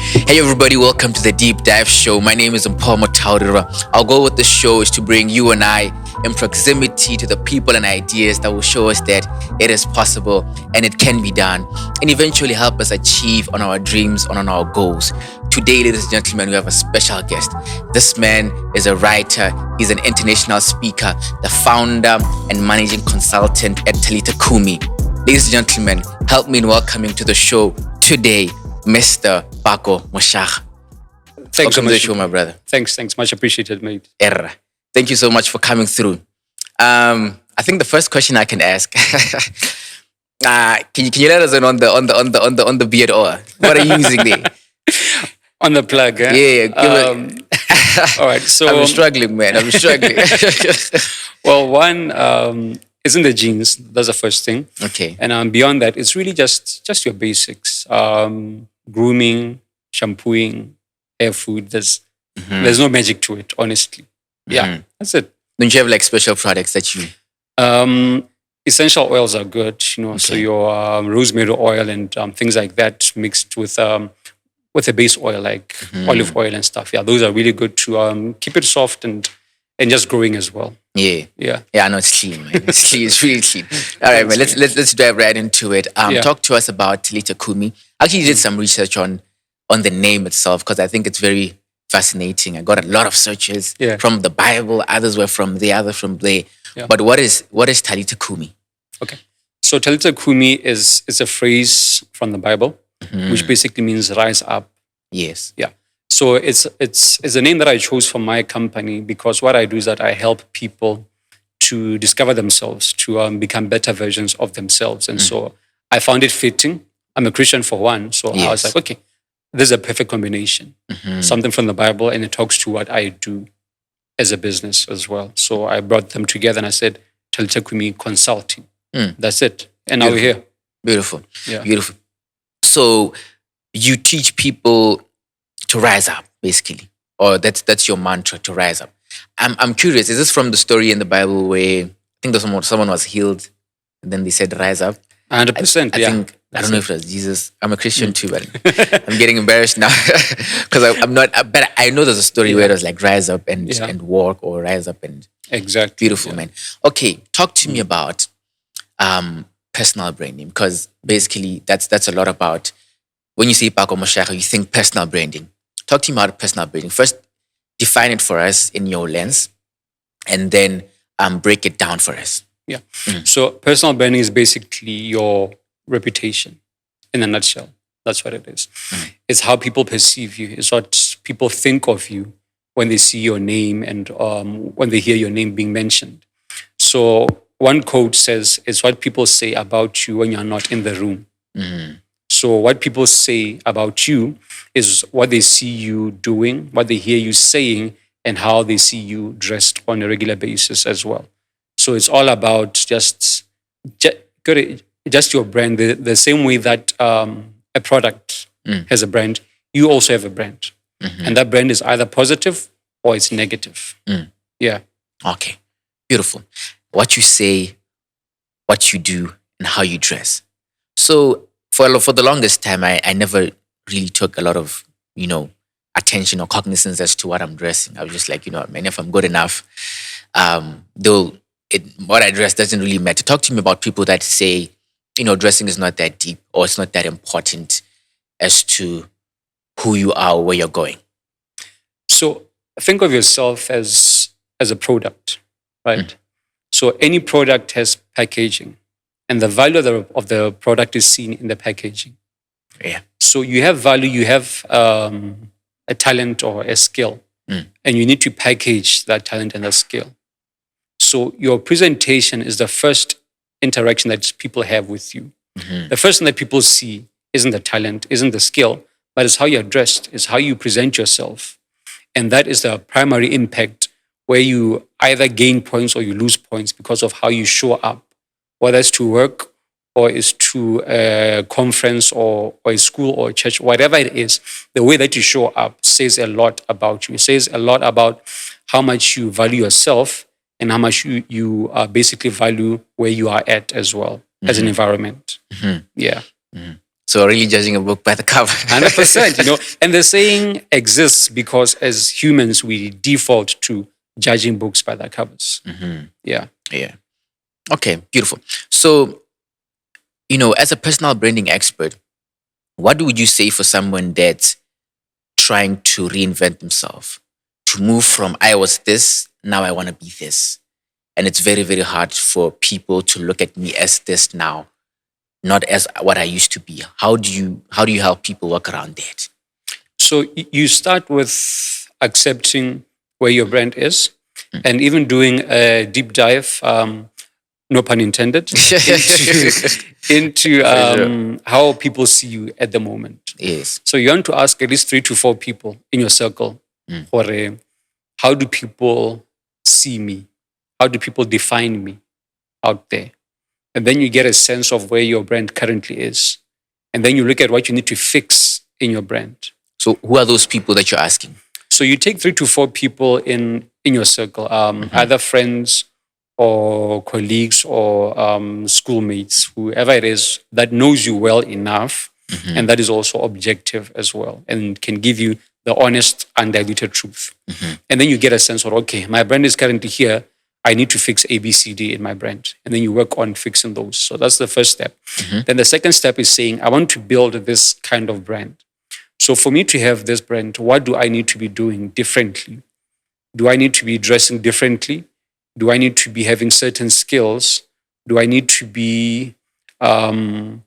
Hey everybody, welcome to the Deep Dive Show. My name is Mpho Mutaurirwa. Our goal with the show is to bring you and I in proximity to the people and ideas that will show us that it is possible and it can be done, and eventually help us achieve on our dreams, on our goals. Today, ladies and gentlemen, we have a special guest. This man is a writer, he's an international speaker, the founder and managing consultant at Talita Kumi. Ladies and gentlemen, help me in welcoming to the show today, Mr. Pako Moshaga. Thanks Welcome so to the much. show, my brother. Thanks. Much appreciated, mate. Erra. Thank you so much for coming through. I think the first question I can ask, can you let us in on the beard oil? What are you using there? On the plug, eh? Yeah, give it. All right. So, I'm struggling, man. I'm struggling. well, one isn't the jeans. That's the first thing. Okay. And beyond that, it's really just your basics. Grooming, shampooing, hair food. There's no magic to it, honestly. Yeah, that's it. Don't you have like special products that you? Essential oils are good, So Okay. your rosemary oil and things like that mixed with a base oil like olive oil and stuff. Yeah, those are really good to keep it soft and just growing as well. Yeah. Yeah. Yeah, I know it's clean, man. It's clean. It's really clean. All right, man. Let's dive right into it. Yeah. Talk to us about Talita Kumi. Actually, you did some research on the name itself because I think it's very fascinating. I got a lot of searches Yeah. from the Bible. Others were from there. Others from there. Yeah. But what is Talita Kumi? Okay. So Talita Kumi is a phrase from the Bible, which basically means rise up. Yes. Yeah. So it's a name that I chose for my company because what I do is that I help people to discover themselves, to become better versions of themselves. And so I found it fitting. I'm a Christian for one. So I was Yes. like, okay, this is a perfect combination. Something from the Bible and it talks to what I do as a business as well. So I brought them together and I said, Talita Kumi Consulting. That's it. And now we're here. Beautiful. Yeah. Beautiful. So you teach people to rise up, basically, or that's your mantra, to rise up. I'm curious. Is this from the story in the Bible where I think someone was healed, and then they said rise up? 100%. I yeah. think I don't know if it was Jesus. I'm a Christian too, but I'm getting embarrassed now because I'm not. But I know there's a story where it was like rise up and walk, or rise up and Exactly. beautiful, man. Okay, talk to me about personal branding, because basically that's a lot about when you say Pako Moshaga, you think personal branding. Talk to me about personal branding. First, define it for us in your lens, and then break it down for us. Yeah. So personal branding is basically your reputation in a nutshell. That's what it is. It's how people perceive you. It's what people think of you when they see your name and when they hear your name being mentioned. So one quote says, it's what people say about you when you're not in the room. So what people say about you is what they see you doing, what they hear you saying, and how they see you dressed on a regular basis as well. So it's all about just your brand. The same way that a product has a brand, you also have a brand. And that brand is either positive or it's negative. Yeah. Okay, beautiful. What you say, what you do, and how you dress. So for the longest time, I never really took a lot of, attention or cognizance as to what I'm dressing. I was just like, man, if I'm good enough, what I dress doesn't really matter. Talk to me about people that say, dressing is not that deep or it's not that important as to who you are or where you're going. So think of yourself as a product, right? So any product has packaging, and the value of the product is seen in the packaging. Yeah. So you have value, you have a talent or a skill, and you need to package that talent and that skill. So your presentation is the first interaction that people have with you. The first thing that people see isn't the talent, isn't the skill, but it's how you're dressed, it's how you present yourself. And that is the primary impact where you either gain points or you lose points because of how you show up, whether it's to work or it's to a conference or a school or a church, whatever it is. The way that you show up says a lot about you. It says a lot about how much you value yourself and how much you basically value where you are at as well as an environment. Yeah. It's So really judging a book by the cover. 100%, and the saying exists because as humans, we default to judging books by their covers. Yeah. Yeah. Okay, beautiful. So, as a personal branding expert, what would you say for someone that's trying to reinvent themselves, to move from I was this, now I want to be this? And it's very, very hard for people to look at me as this now, not as what I used to be. How do you help people work around that? So you start with accepting where your brand is, and even doing a deep dive, no pun intended, into how people see you at the moment. Yes. So you want to ask at least 3 to 4 people in your circle, or how do people see me? How do people define me out there? And then you get a sense of where your brand currently is. And then you look at what you need to fix in your brand. So who are those people that you're asking? So you take 3 to 4 people in your circle, either friends or colleagues or schoolmates, whoever it is that knows you well enough and that is also objective as well and can give you the honest, undiluted truth. And then you get a sense of, okay, my brand is currently here. I need to fix A, B, C, D in my brand. And then you work on fixing those. So that's the first step. Then the second step is saying, I want to build this kind of brand. So for me to have this brand, what do I need to be doing differently? Do I need to be dressing differently? Do I need to be having certain skills? Do I need to be in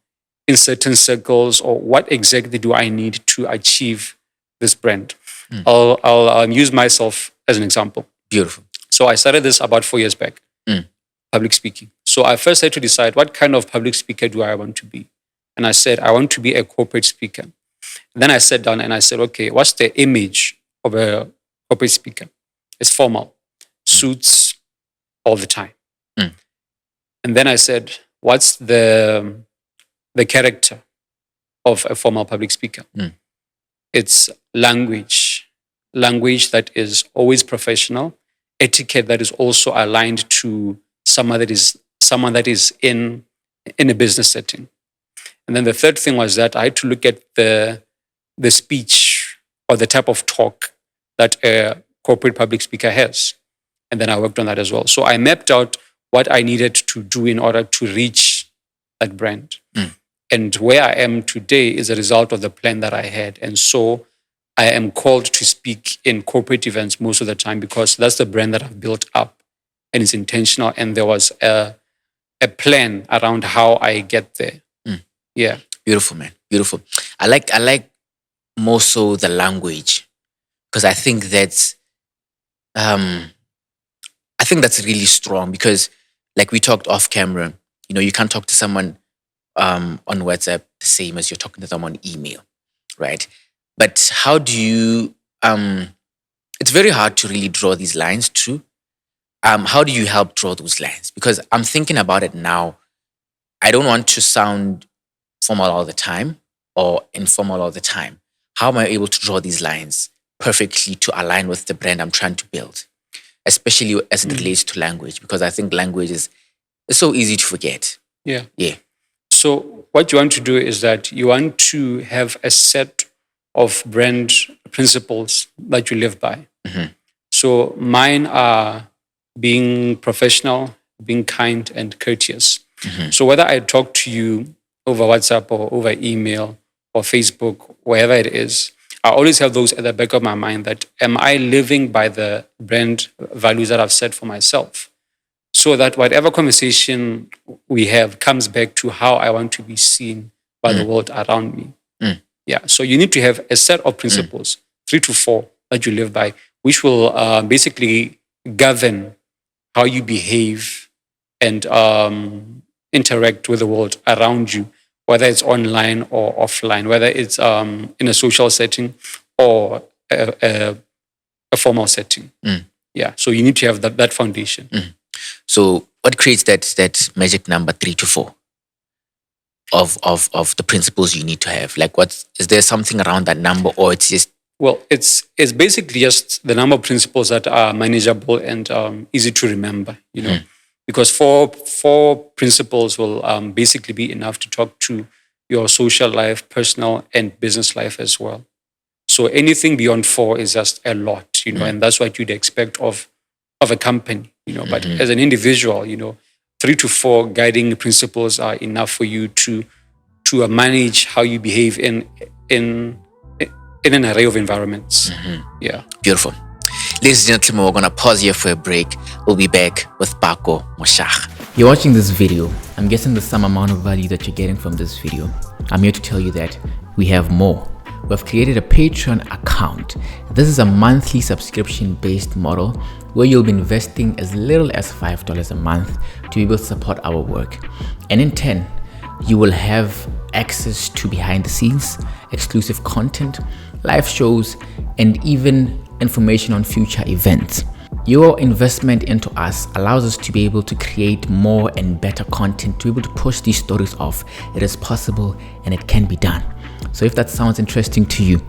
certain circles? Or what exactly do I need to achieve this brand? I'll use myself as an example. Beautiful. So I started this about 4 years back, public speaking. So I first had to decide what kind of public speaker do I want to be? And I said, I want to be a corporate speaker. And then I sat down and I said, okay, what's the image of a corporate speaker? It's formal, suits all the time. And then I said, what's the character of a formal public speaker? It's language that is always professional, etiquette that is also aligned to someone that is in a business setting. And then the third thing was that I had to look at the speech or the type of talk that a corporate public speaker has. And then I worked on that as well. So I mapped out what I needed to do in order to reach that brand. And where I am today is a result of the plan that I had. And so I am called to speak in corporate events most of the time because that's the brand that I've built up and it's intentional. And there was a plan around how I get there. Yeah. Beautiful, man. Beautiful. I like more so the language because I think that's really strong because like we talked off camera, you can't talk to someone on WhatsApp the same as you're talking to them on email, right? But how do you, it's very hard to really draw these lines too. How do you help draw those lines? Because I'm thinking about it now. I don't want to sound formal all the time or informal all the time. How am I able to draw these lines perfectly to align with the brand I'm trying to build? Especially as it relates to language, because I think language is so easy to forget. Yeah. Yeah. So what you want to do is that you want to have a set of brand principles that you live by. So mine are being professional, being kind and courteous. So whether I talk to you over WhatsApp or over email or Facebook, wherever it is, I always have those at the back of my mind that am I living by the brand values that I've set for myself? So that whatever conversation we have comes back to how I want to be seen by the world around me. Yeah. So you need to have a set of principles, 3 to 4 that you live by, which will basically govern how you behave and interact with the world around you, whether it's online or offline, whether it's in a social setting or a formal setting. Yeah. So you need to have that foundation. So what creates that magic number 3 to 4 of the principles you need to have? Like is there something around that number or it's just? Well, it's basically just the number of principles that are manageable and easy to remember, because four principles will basically be enough to talk to your social life, personal and business life as well. So anything beyond 4 is just a lot, and that's what you'd expect of a company, But as an individual, 3 to 4 guiding principles are enough for you to manage how you behave in an array of environments. Yeah. Beautiful. Ladies and gentlemen, we're going to pause here for a break. We'll be back with Pako Moshaga. You're watching this video. I'm guessing there's some amount of value that you're getting from this video. I'm here to tell you that we have more. We've created a Patreon account. This is a monthly subscription-based model where you'll be investing as little as $5 a month to be able to support our work. And in turn, you will have access to behind the scenes, exclusive content, live shows, and even information on future events. Your investment into us allows us to be able to create more and better content, to be able to push these stories off. It is possible and it can be done. So if that sounds interesting to you,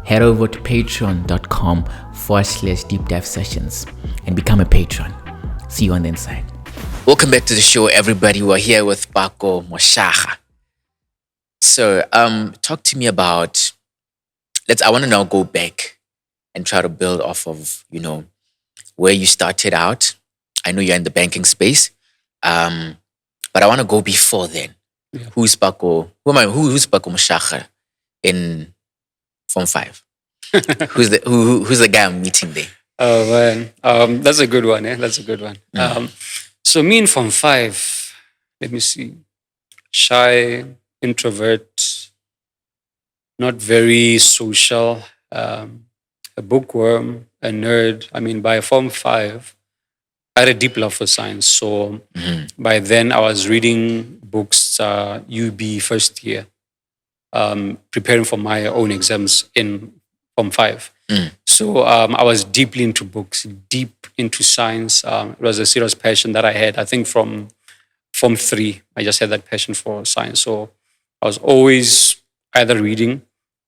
head over to patreon.com/deep dive sessions and become a patron. See you on the inside. Welcome back to the show, everybody. We're here with Pako Moshaga. So, talk to me about, I want to now go back and try to build off of, where you started out. I know you're in the banking space, but I want to go before then. Yeah. Who's Pako? Who's Pako Moshaga in Form 5? Who's the guy I'm meeting there? Oh man, that's a good one. That's a good one. So me in Form 5, let me see, shy, introvert, not very social, a bookworm, a nerd. I mean, by Form 5, I had a deep love for science. So by then I was reading books, UB first year, preparing for my own exams in Form 5. So I was deeply into books, deep into science. It was a serious passion that I had. I think from Form 3, I just had that passion for science. So I was always either reading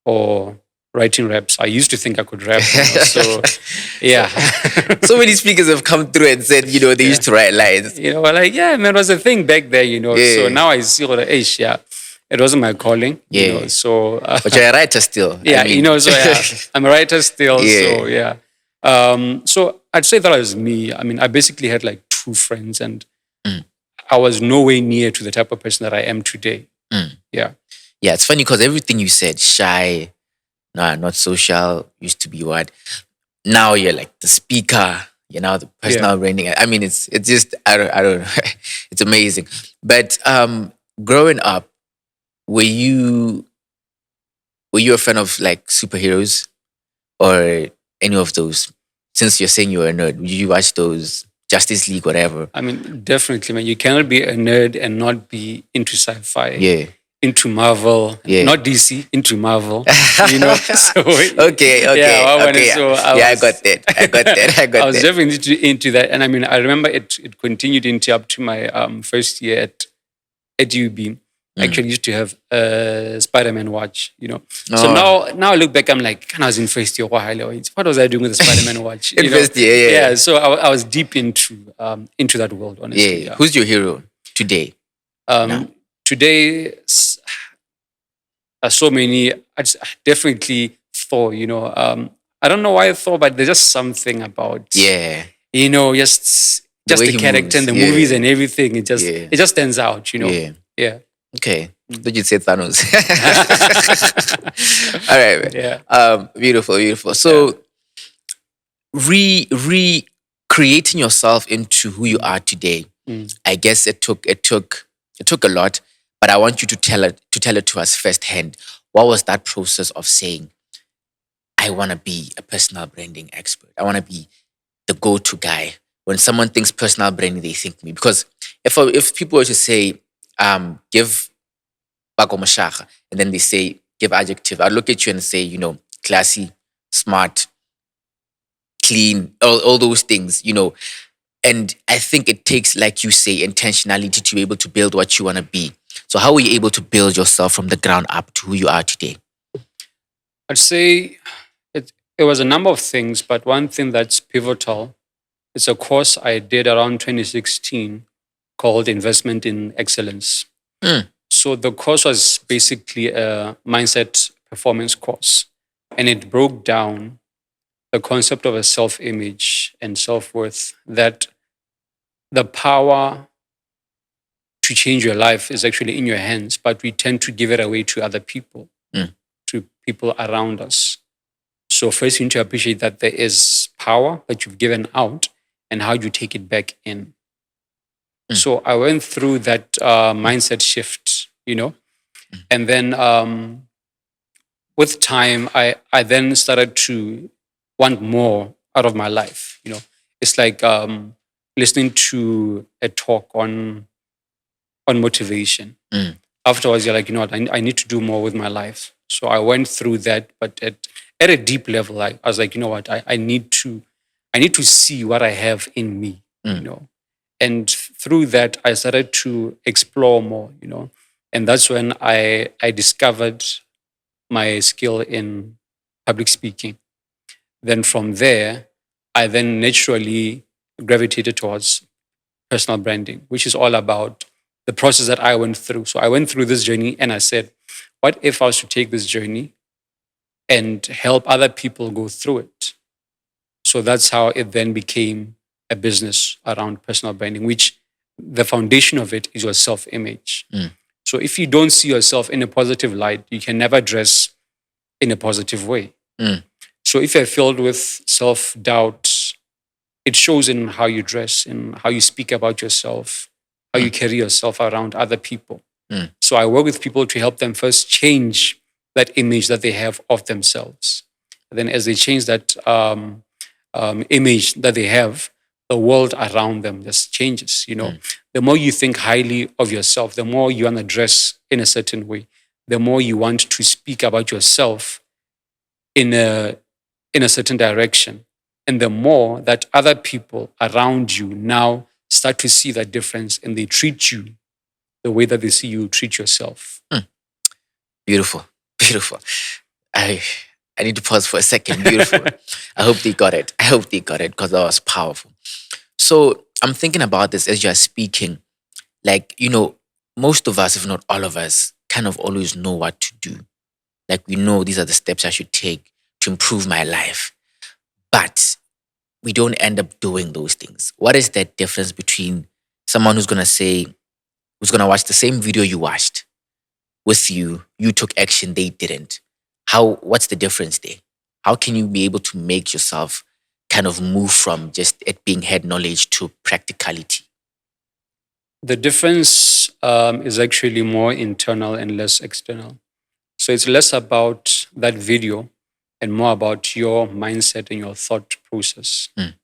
or writing raps. I used to think I could rap. So, yeah. So many speakers have come through and said, they used to write lines. Like, yeah, man, it was a thing back there, Yeah. So now I see all the age, yeah. It wasn't my calling, so... but you're a writer still. Yeah, so yeah, I'm a writer still, so yeah. So I'd say that was me. I mean, I basically had like 2 friends and I was nowhere near to the type of person that I am today. Yeah. Yeah, it's funny because everything you said, shy, not social, used to be what? Now you're like the speaker, the personal branding. I mean, it's just, I don't know. It's amazing. But growing up, were you a fan of like superheroes or any of those? Since you're saying you're a nerd, did you watch those Justice League, whatever? I mean, definitely, man. You cannot be a nerd and not be into sci-fi. Yeah. Into Marvel, not DC, into Marvel. So, okay. So I got that. I was definitely into that, and I mean, I remember it continued up to my first year at UB. I actually used to have a Spider-Man watch, So now I look back, I'm like, when I was in first year, what was I doing with the Spider-Man watch? First year, yeah. So I was deep into that world, honestly. Yeah. Who's your hero today? Today, so many. Definitely Thor. I don't know why Thor, but there's just something about just the character moves. And the movies and everything. It just stands out. Yeah. Okay. Did you say Thanos? All right. Yeah. Beautiful. So, recreating yourself into who you are today. I guess it took a lot. But I want you to tell it to us firsthand. What was that process of saying, I want to be a personal branding expert. I want to be the go-to guy. When someone thinks personal branding, they think me. Because if people were to say, give Pako Moshaga, and then they say, give adjective, I'd look at you and say, classy, smart, clean, all those things, And I think it takes, like you say, intentionality to be able to build what you want to be. So how were you able to build yourself from the ground up to who you are today? I'd say it was a number of things, but one thing that's pivotal, it's a course I did around 2016 called Investment in Excellence. So the course was basically a mindset performance course, and it broke down the concept of a self-image and self-worth, that the power to change your life is actually in your hands, but we tend to give it away to other people, Mm. to people around us. So first you need to appreciate that there is power that you've given out, and how you take it back in. Mm. So I went through that mindset shift, and then with time, I then started to want more out of my life. It's like listening to a talk on motivation. Mm. Afterwards, you're like, you know what, I need to do more with my life. So I went through that, but at a deep level, I was like, you know what, I need to see what I have in me, And through that, I started to explore more, And that's when I discovered my skill in public speaking. Then from there, I then naturally gravitated towards personal branding, which is all about the process that I went through. So I went through this journey and I said, what if I was to take this journey and help other people go through it? So that's how it then became a business around personal branding, which the foundation of it is your self-image. Mm. So if you don't see yourself in a positive light, you can never dress in a positive way. Mm. So if you're filled with self-doubt, it shows in how you dress, in how you speak about yourself, how you carry yourself around other people. Mm. So I work with people to help them first change that image that they have of themselves. And then as they change that image that they have, the world around them just changes. The more you think highly of yourself, the more you want to dress in a certain way, the more you want to speak about yourself in a certain direction. And the more that other people around you now start to see that difference, and they treat you the way that they see you treat yourself. Beautiful. Beautiful. I need to pause for a second. Beautiful. I hope they got it. Because that was powerful. So I'm thinking about this as you're speaking. Like, most of us, if not all of us, kind of always know what to do. Like, we know these are the steps I should take to improve my life. But we don't end up doing those things. What is that difference between someone who's going to watch the same video you watched with you took action, they didn't? What's the difference there? How can you be able to make yourself kind of move from just it being head knowledge to practicality? The difference is actually more internal and less external. So it's less about that video and more about your mindset and your thought process. Mm.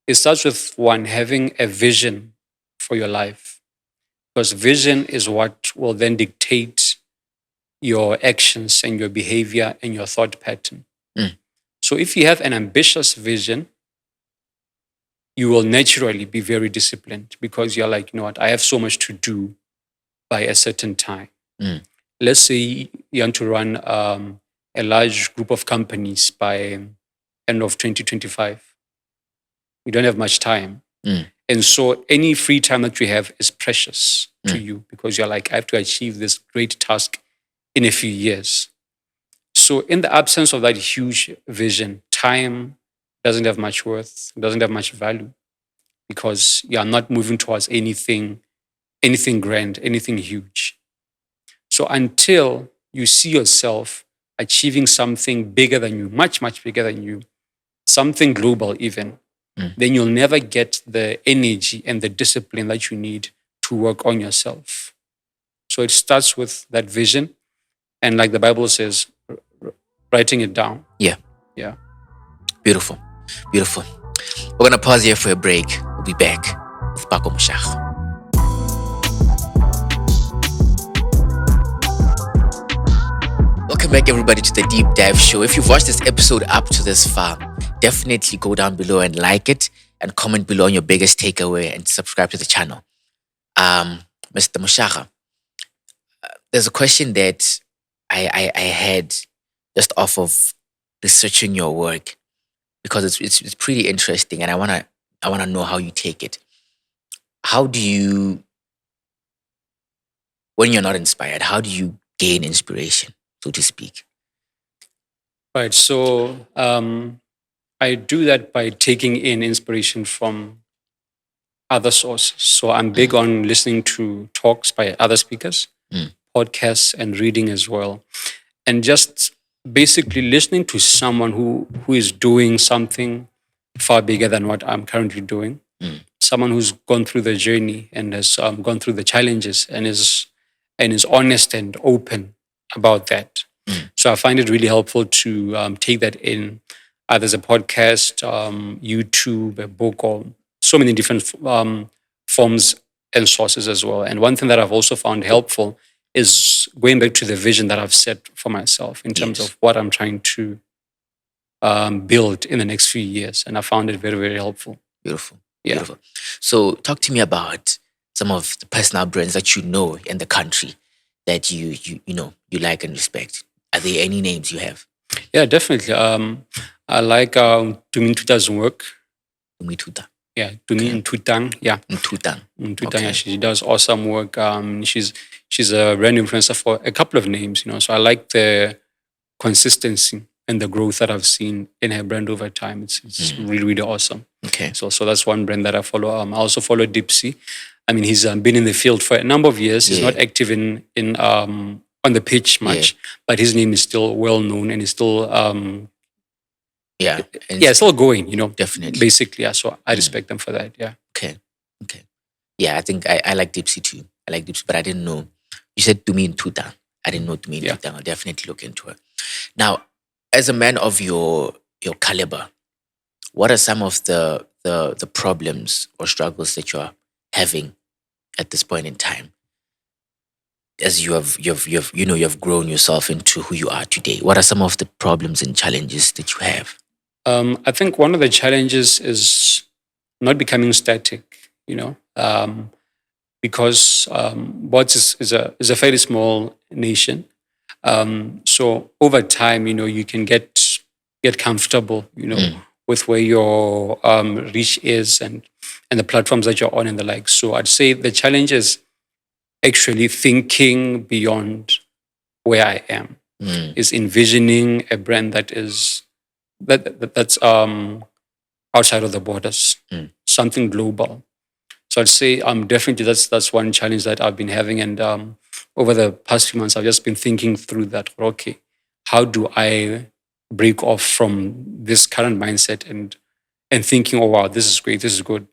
It starts with one, having a vision for your life, because vision is what will then dictate your actions and your behavior and your thought pattern. Mm. So if you have an ambitious vision, you will naturally be very disciplined, because you're like, you know what, I have so much to do by a certain time. Mm. Let's say you want to run a large group of companies by end of 2025. You don't have much time. Mm. And so any free time that you have is precious to Mm. you, because you're like, I have to achieve this great task in a few years. So in the absence of that huge vision, time doesn't have much worth, doesn't have much value, because you are not moving towards anything grand, anything huge. So until you see yourself achieving something bigger than you, much, much bigger than you, something global even, then you'll never get the energy and the discipline that you need to work on yourself. So it starts with that vision. And like the Bible says, writing it down. Yeah. Yeah. Beautiful. Beautiful. We're going to pause here for a break. We'll be back with Pako Moshaga. Welcome back, everybody, to the Deep Dive Show. If you've watched this episode up to this far, definitely go down below and like it, and comment below on your biggest takeaway, and subscribe to the channel. Mr. Moshaga, there's a question that I had just off of researching your work, because it's pretty interesting, and I wanna know how you take it. How do you when you're not inspired, how do you gain inspiration, so to speak? Right. So I do that by taking in inspiration from other sources. So I'm big on listening to talks by other speakers, Mm. podcasts, and reading as well. And just basically listening to someone who is doing something far bigger than what I'm currently doing. Mm. Someone who's gone through the journey and has gone through the challenges and is honest and open about that. Mm. So I find it really helpful to take that in, either as a podcast, YouTube, a book, or so many different forms and sources as well. And one thing that I've also found helpful is going back to the vision that I've set for myself in terms Yes. of what I'm trying to build in the next few years. And I found it very, very helpful. Beautiful. Yeah. Beautiful. So talk to me about some of the personal brands that you know in the country that you know you like and respect. Are there any names you have? Yeah, definitely. I like Tumin Tuta's work. Umituta. Yeah, Tumin Tutang. Yeah, Mtutang. Tutang. Yeah, Okay. she does awesome work. She's a brand influencer for a couple of names. So I like the consistency and the growth that I've seen in her brand over time. It's really, really awesome. Okay. So that's one brand that I follow. I also follow Dipsy. I mean, he's been in the field for a number of years. He's Yeah. not active in on the pitch much, but his name is still well known and is still Yeah. And yeah, still going. definitely. Basically. Yeah. So I respect them for that. Yeah. Okay. Okay. Yeah, I think I like Dipsy too. I like Dipsy, but I didn't know. You said to me in Tuta. I didn't know to me in Yeah. Tuta. I'll definitely look into her. Now, as a man of your caliber, what are some of the problems or struggles that you're having at this point in time? As you've grown yourself into who you are today. What are some of the problems and challenges that you have? I think one of the challenges is not becoming static. Because Bots is a fairly small nation. So over time, you can get comfortable, with where your reach is and the platforms that you're on and the like. So I'd say the challenge is actually thinking beyond where I am, is envisioning a brand that is that's outside of the borders, something global. So I'd say definitely that's one challenge that I've been having, and over the past few months, I've just been thinking through that. Okay, how do I break off from this current mindset and thinking, oh wow, this is great, this is good.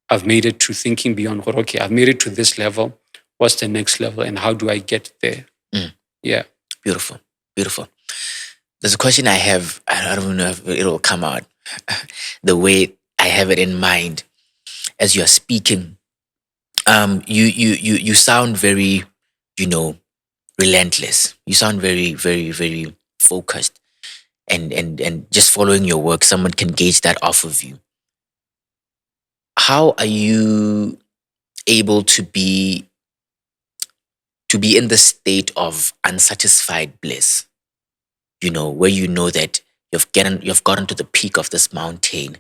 I've made it to thinking beyond. Okay, I've made it to this level. What's the next level, and how do I get there? Yeah, Beautiful. Beautiful. There's a question I have. I don't know if it'll come out the way I have it in mind as you're speaking. You sound very, relentless. You sound very, very, very focused, and just following your work, someone can gauge that off of you. How are you able to be in the state of unsatisfied bliss? Where you know that you've gotten to the peak of this mountain,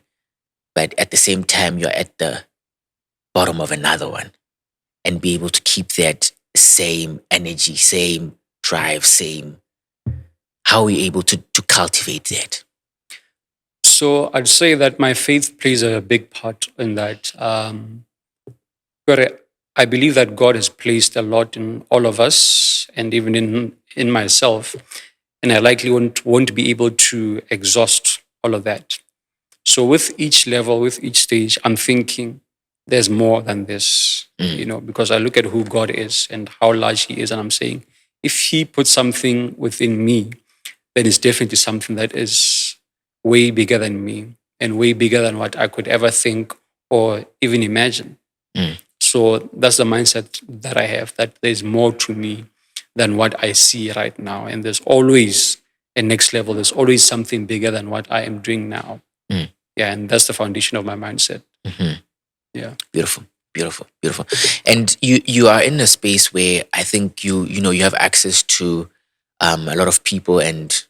but at the same time you're at the bottom of another one, and be able to keep that same energy, same drive, same. How are we able to cultivate that? So I'd say that my faith plays a big part in that. But I believe that God has placed a lot in all of us, and even in myself, and I likely won't be able to exhaust all of that. So with each level, with each stage, I'm thinking there's more than this, because I look at who God is and how large He is, and I'm saying, if He put something within me, then it's definitely something that is way bigger than me and way bigger than what I could ever think or even imagine. So that's the mindset that I have, that there's more to me than what I see right now. And there's always a next level. There's always something bigger than what I am doing now. Yeah, and that's the foundation of my mindset. Yeah. Beautiful, beautiful, beautiful. And you are in a space where I think you have access to a lot of people, and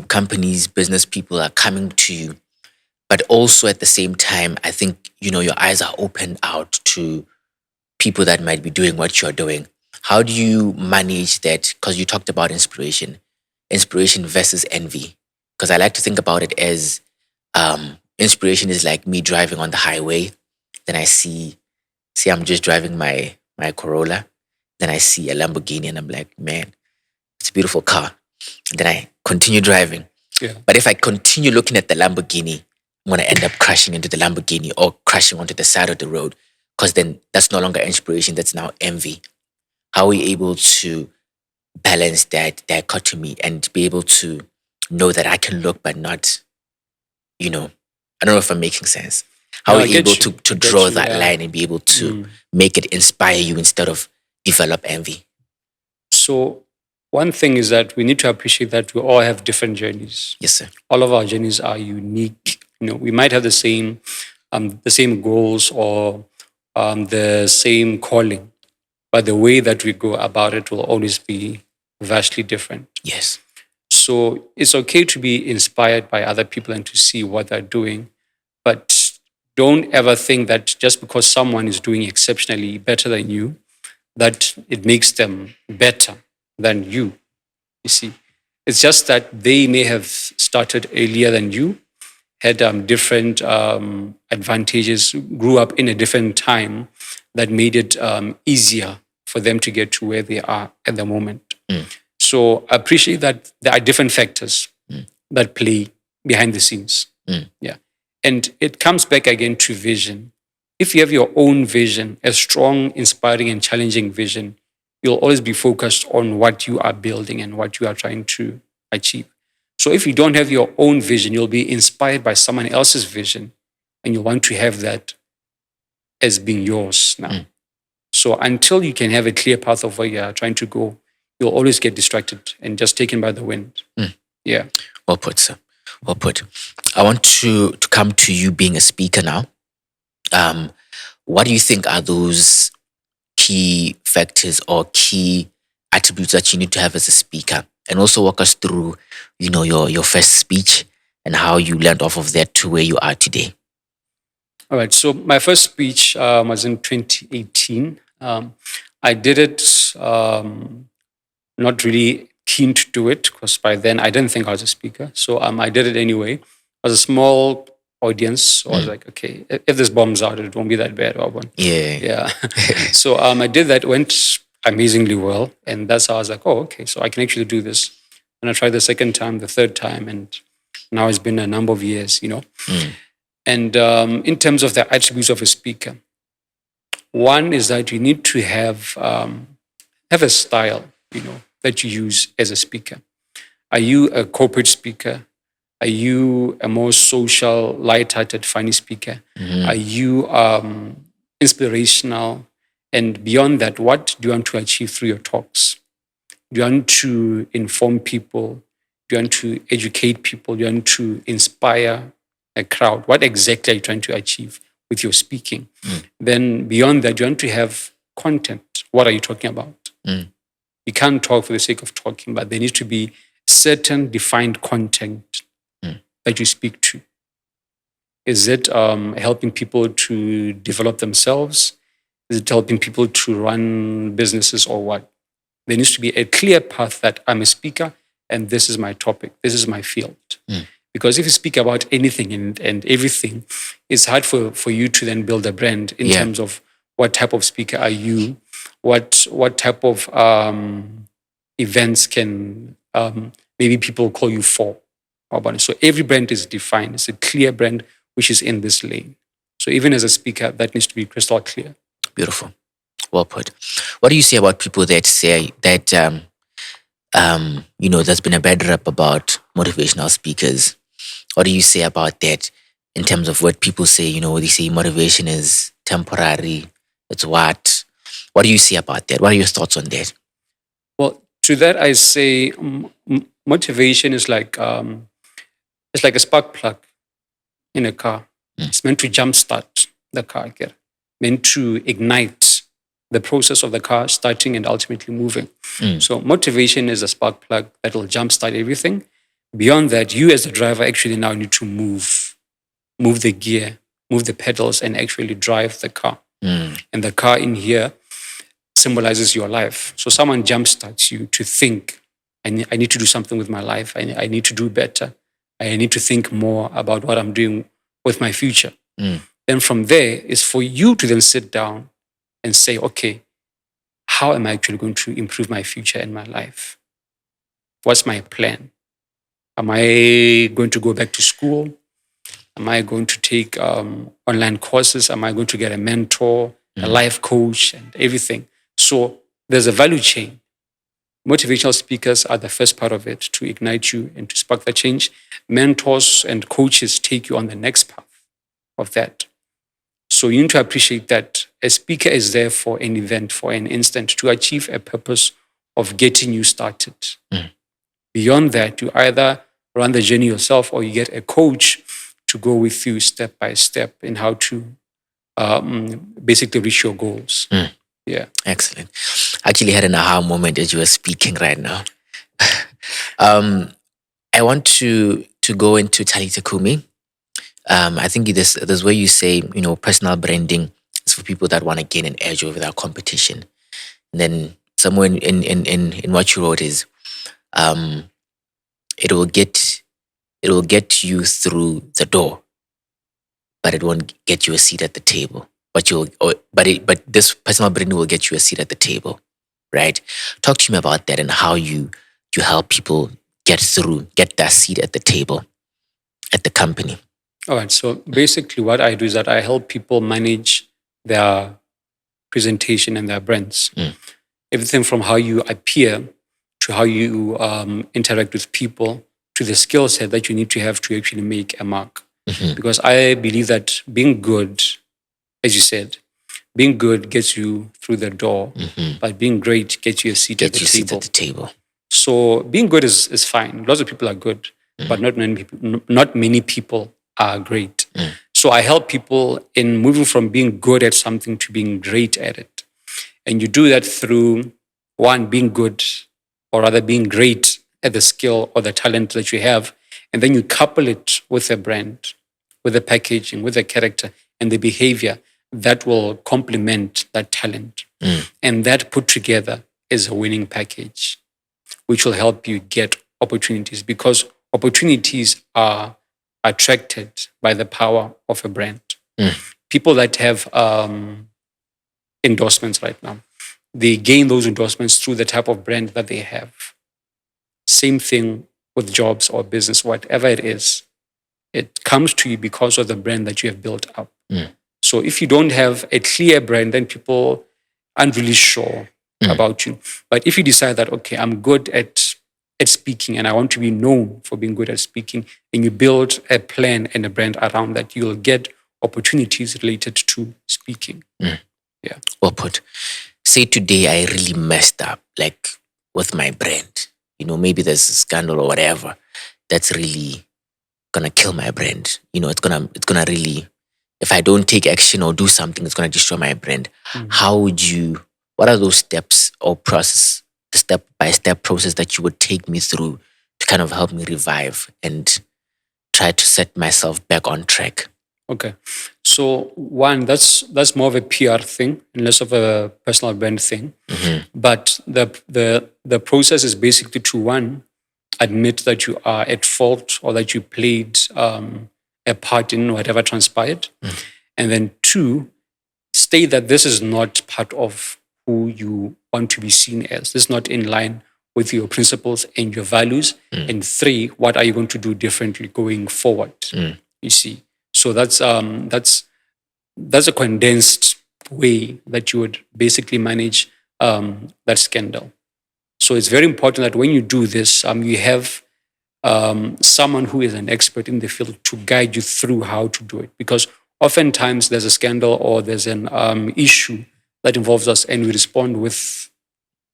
companies, business people are coming to you. But also at the same time, I think your eyes are open out to people that might be doing what you're doing. How do you manage that? Because you talked about inspiration versus envy. Because I like to think about it as inspiration is like me driving on the highway. Then I see I'm just driving my Corolla. Then I see a Lamborghini and I'm like, man, it's a beautiful car. Then I continue driving. Yeah. But if I continue looking at the Lamborghini, I'm gonna end up crashing into the Lamborghini or crashing onto the side of the road. Because then that's no longer inspiration, that's now envy. How are we able to balance that dichotomy and be able to know that I can look but not, I don't know if I'm making sense. How No, are I we get able you. to I get draw you, that yeah. line and be able to make it inspire you instead of develop envy? So one thing is that we need to appreciate that we all have different journeys. Yes, sir. All of our journeys are unique. We might have the same goals or the same calling, but the way that we go about it will always be vastly different. Yes. So it's okay to be inspired by other people and to see what they're doing, but don't ever think that just because someone is doing exceptionally better than you, that it makes them better than you. You see, it's just that they may have started earlier than you, had different advantages, grew up in a different time that made it easier for them to get to where they are at the moment. So I appreciate that there are different factors that play behind the scenes. Yeah. And it comes back again to vision. If you have your own vision, a strong, inspiring, and challenging vision, you'll always be focused on what you are building and what you are trying to achieve. So if you don't have your own vision, you'll be inspired by someone else's vision and you want to have that as being yours now. So until you can have a clear path of where you're trying to go, you'll always get distracted and just taken by the wind. Yeah. Well put, sir. Well put. I want to come to you being a speaker now. What do you think are those key factors or key attributes that you need to have as a speaker? And also walk us through, your first speech and how you learned off of that to where you are today. All right. So my first speech was in 2018. I did it not really keen to do it because by then I didn't think I was a speaker. So I did it anyway. It was a small audience. So I was like, okay, if this bombs out, it won't be that bad. Yeah. So I did that. Went amazingly well. And that's how I was like, oh, okay, so I can actually do this. And I tried the second time, the third time. And now it's been a number of years, And in terms of the attributes of a speaker, one is that you need to have a style, that you use as a speaker. Are you a corporate speaker? Are you a more social, light-hearted, funny speaker? Are you inspirational? And beyond that, what do you want to achieve through your talks? Do you want to inform people? Do you want to educate people? Do you want to inspire a crowd? What exactly are you trying to achieve with your speaking? Then beyond that, you want to have content. What are you talking about? You can't talk for the sake of talking, but there needs to be certain defined content that you speak to. Is it helping people to develop themselves? Is it helping people to run businesses or what? There needs to be a clear path that I'm a speaker and this is my topic. This is my field. Because if you speak about anything and everything, it's hard for you to then build a brand in terms of what type of speaker are you, what type of events can maybe people call you for. So every brand is defined. It's a clear brand which is in this lane. So even as a speaker, that needs to be crystal clear. Beautiful. Well put. What do you say about people that say that, there's been a bad rap about motivational speakers? What do you say about that in terms of what people say? They say motivation is temporary. It's what? What do you say about that? What are your thoughts on that? Well, to that I say motivation is like it's like a spark plug in a car. It's meant to jumpstart the car, meant to ignite the process of the car starting and ultimately moving. So motivation is a spark plug that will jumpstart everything. Beyond that, you as the driver actually now need to move the gear, move the pedals and actually drive the car. And the car in here symbolizes your life. So someone jumpstarts you to think, I need to do something with my life. I need to do better. I need to think more about what I'm doing with my future. Then from there is for you to then sit down and say, okay, how am I actually going to improve my future and my life? What's my plan? Am I going to go back to school? Am I going to take online courses? Am I going to get a mentor, a life coach, and everything? So there's a value chain. Motivational speakers are the first part of it to ignite you and to spark the change. Mentors and coaches take you on the next path of that. So you need to appreciate that a speaker is there for an event, for an instant, to achieve a purpose of getting you started. Beyond that, you either run the journey yourself or you get a coach to go with you step by step in how to basically reach your goals. Yeah. Excellent. I actually had an aha moment as you were speaking right now. I want to go into Talita Kumi. I think this where you say, personal branding is for people that want to gain an edge over their competition. And then somewhere in what you wrote is, it will get you through the door, but it won't get you a seat at the table. But this personal branding will get you a seat at the table, right? Talk to me about that and how you help people get that seat at the table at the company. All right. So basically what I do is that I help people manage their presentation and their brands. Everything from how you appear to how you interact with people to the skill set that you need to have to actually make a mark. Because I believe that being good, as you said, being good gets you through the door, but being great gets you a seat at the table. So being good is fine. Lots of people are good, but not many people are great. So I help people in moving from being good at something to being great at it. And you do that through, one, being good, or rather being great at the skill or the talent that you have. And then you couple it with a brand, with the packaging, with the character and the behavior that will complement that talent. And that put together is a winning package, which will help you get opportunities, because opportunities are attracted by the power of a brand. People that have endorsements right now, they gain those endorsements through the type of brand that they have. Same thing with jobs or business, whatever it is. It comes to you because of the brand that you have built up. So if you don't have a clear brand, then people aren't really sure about you. But if you decide that, okay, I'm good at speaking and I want to be known for being good at speaking, and you build a plan and a brand around that, you'll get opportunities related to speaking. Yeah. Well put. Say today I really messed up, like with my brand. Maybe there's a scandal or whatever that's really gonna kill my brand. It's gonna really, if I don't take action or do something, it's gonna destroy my brand. What are those steps or process, the step-by-step process that you would take me through to kind of help me revive and try to set myself back on track? Okay. So one, that's more of a PR thing and less of a personal brand thing. But the process is basically to, one, admit that you are at fault or that you played a part in whatever transpired. And then two, state that this is not part of who you want to be seen as. This is not in line with your principles and your values. And three, what are you going to do differently going forward? You see. So that's a condensed way that you would basically manage that scandal. So it's very important that when you do this, you have someone who is an expert in the field to guide you through how to do it. Because oftentimes there's a scandal or there's an issue that involves us, and we respond with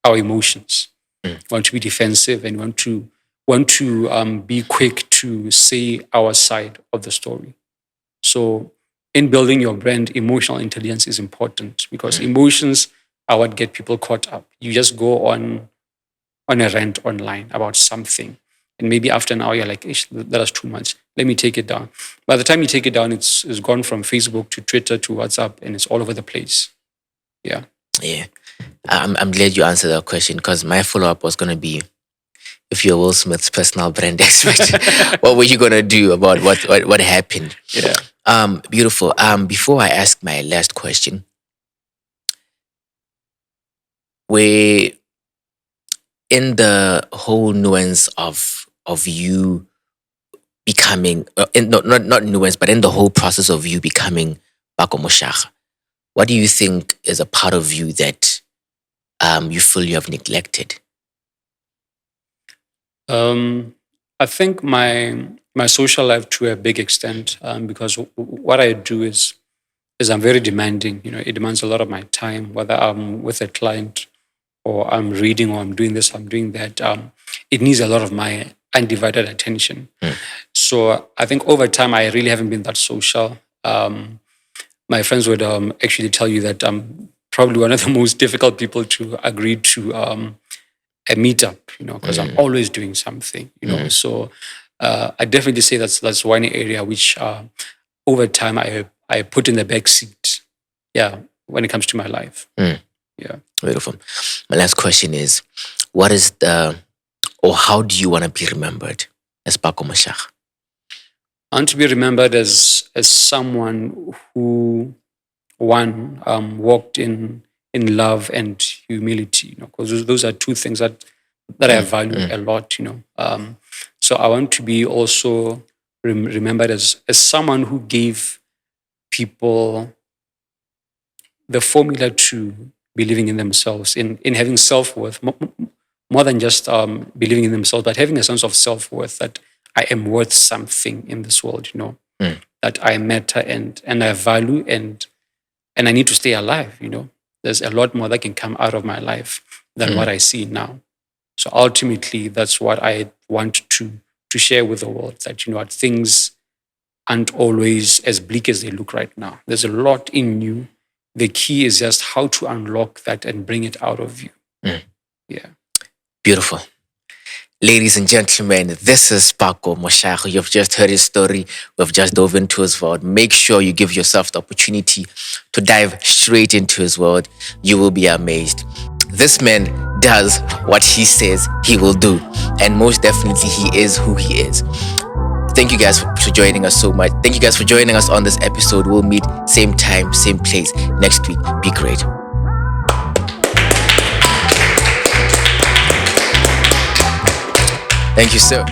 our emotions. We want to be defensive and want to be quick to say our side of the story. So in building your brand, emotional intelligence is important, because emotions are what get people caught up. You just go on a rant online about something, and maybe after an hour you're like, "Ish, that was too much. Let me take it down." By the time you take it down, it's gone from Facebook to Twitter to WhatsApp, and it's all over the place. Yeah. I'm glad you answered that question because my follow up was going to be, if you're Will Smith's personal brand expert, what were you going to do about what happened? Yeah. Beautiful. Before I ask my last question, where in the whole nuance of you becoming, not nuance, but in the whole process of you becoming Pako Moshaga, what do you think is a part of you that you feel you have neglected? I think my social life to a big extent, because what I do is I'm very demanding. You know, it demands a lot of my time, whether I'm with a client or I'm reading or I'm doing this, I'm doing that. It needs a lot of my undivided attention. So I think over time, I really haven't been that social. My friends would actually tell you that I'm probably one of the most difficult people to agree to a meetup, you know, because I'm always doing something, you know. So I definitely say that's one area which over time I put in the back seat. Yeah, when it comes to my life. Yeah. Beautiful. My last question is, what is the, or how do you want to be remembered as Pako Moshaga? I want to be remembered as someone who, one, walked in love and humility, you know, because those are two things that I value a lot, you know. So I want to be also remembered as someone who gave people the formula to believing in themselves, in having self-worth, more than just believing in themselves, but having a sense of self-worth that I am worth something in this world, you know, that I matter and I value and I need to stay alive, you know. There's a lot more that can come out of my life than what I see now. So ultimately, that's what I want to share with the world, that, you know what, things aren't always as bleak as they look right now. There's a lot in you. The key is just how to unlock that and bring it out of you. Yeah. Beautiful. Ladies and gentlemen, this is Pako Moshaga. You've just heard his story. We've just dove into his world. Make sure you give yourself the opportunity to dive straight into his world. You will be amazed. This man does what he says he will do. And most definitely, he is who he is. Thank you guys for joining us so much. Thank you guys for joining us on this episode. We'll meet same time, same place next week. Be great. Thank you, sir.